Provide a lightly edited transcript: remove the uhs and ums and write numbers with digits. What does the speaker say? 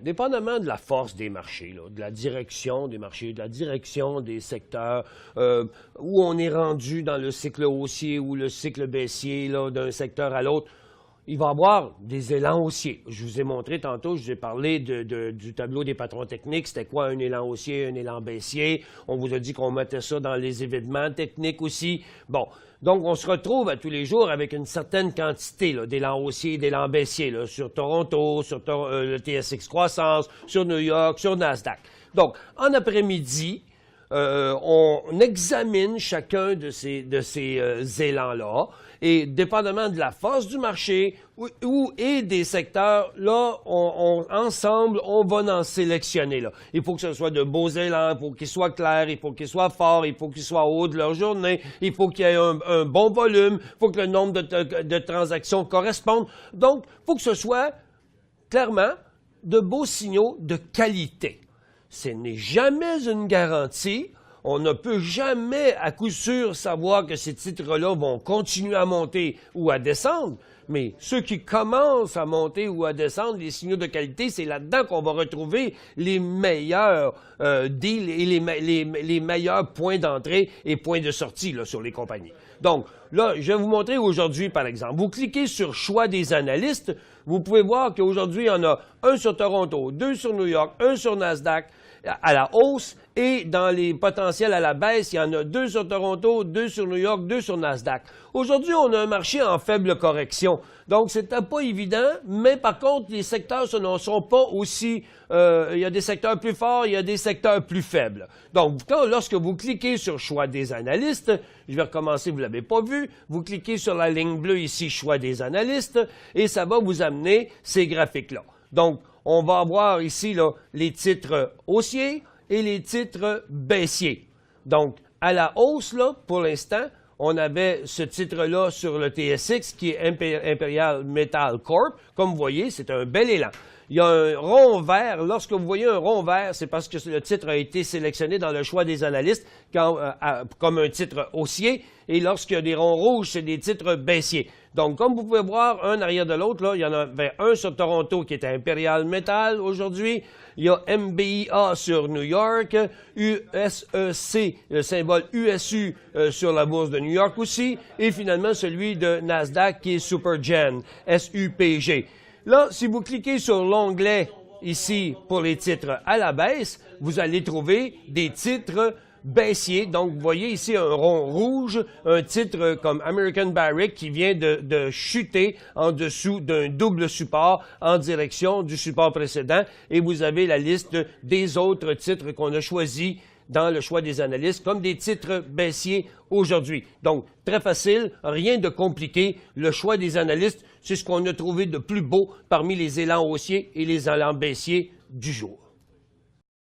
dépendamment de la force des marchés, là, de la direction des marchés, de la direction des secteurs, où on est rendu dans le cycle haussier ou le cycle baissier d'un secteur à l'autre, il va y avoir des élans haussiers. Je vous ai montré tantôt, je vous ai parlé du tableau des patrons techniques. C'était quoi un élan haussier, un élan baissier? On vous a dit qu'on mettait ça dans les événements techniques aussi. Bon, donc on se retrouve à tous les jours avec une certaine quantité d'élan haussier et d'élan baissier là, sur Toronto, sur le TSX Croissance, sur New York, sur Nasdaq. Donc, en après-midi, on examine chacun de ces élans-là et dépendamment de la force du marché et des secteurs, là, ensemble, on va en sélectionner. Là. Il faut que ce soit de beaux élans, il faut qu'ils soient clairs, il faut qu'ils soient forts, il faut qu'ils soient hauts de leur journée, il faut qu'il y ait un bon volume, il faut que le nombre de transactions corresponde. Donc, il faut que ce soit clairement de beaux signaux de qualité. Ce n'est jamais une garantie. On ne peut jamais, à coup sûr, savoir que ces titres-là vont continuer à monter ou à descendre. Mais ceux qui commencent à monter ou à descendre, les signaux de qualité, c'est là-dedans qu'on va retrouver les meilleurs deals et les meilleurs points d'entrée et points de sortie là, sur les compagnies. Donc, là, je vais vous montrer aujourd'hui, par exemple. Vous cliquez sur « Choix des analystes ». Vous pouvez voir qu'aujourd'hui, il y en a un sur Toronto, 2 sur New York, 1 sur Nasdaq à la hausse et dans les potentiels à la baisse, il y en a 2 sur Toronto, 2 sur New York, 2 sur Nasdaq. Aujourd'hui, on a un marché en faible correction. Donc, c'était pas évident, mais par contre, les secteurs ne sont pas aussi... il y a des secteurs plus forts, il y a des secteurs plus faibles. Donc, lorsque vous cliquez sur « Choix des analystes », je vais recommencer, vous ne l'avez pas vu, vous cliquez sur la ligne bleue ici « Choix des analystes » et ça va vous amener ces graphiques-là. Donc, on va avoir ici là, les titres haussiers et les titres baissiers. Donc, à la hausse, là, pour l'instant, on avait ce titre-là sur le TSX qui est Imperial Metal Corp. Comme vous voyez, c'est un bel élan. Il y a un rond vert. Lorsque vous voyez un rond vert, c'est parce que le titre a été sélectionné dans le choix des analystes comme un titre haussier. Et lorsqu'il y a des ronds rouges, c'est des titres baissiers. Donc, comme vous pouvez voir, un arrière de l'autre, là, il y en avait un sur Toronto qui était Imperial Metal aujourd'hui. Il y a MBIA sur New York, USEC, le symbole USU sur la bourse de New York aussi, et finalement celui de Nasdaq qui est SuperGen, SUPG. Là, si vous cliquez sur l'onglet ici pour les titres à la baisse, vous allez trouver des titres baissier. Donc, vous voyez ici un rond rouge, un titre comme American Barrick qui vient de chuter en dessous d'un double support en direction du support précédent. Et vous avez la liste des autres titres qu'on a choisis dans le choix des analystes comme des titres baissiers aujourd'hui. Donc, très facile, rien de compliqué. Le choix des analystes, c'est ce qu'on a trouvé de plus beau parmi les élans haussiers et les élans baissiers du jour.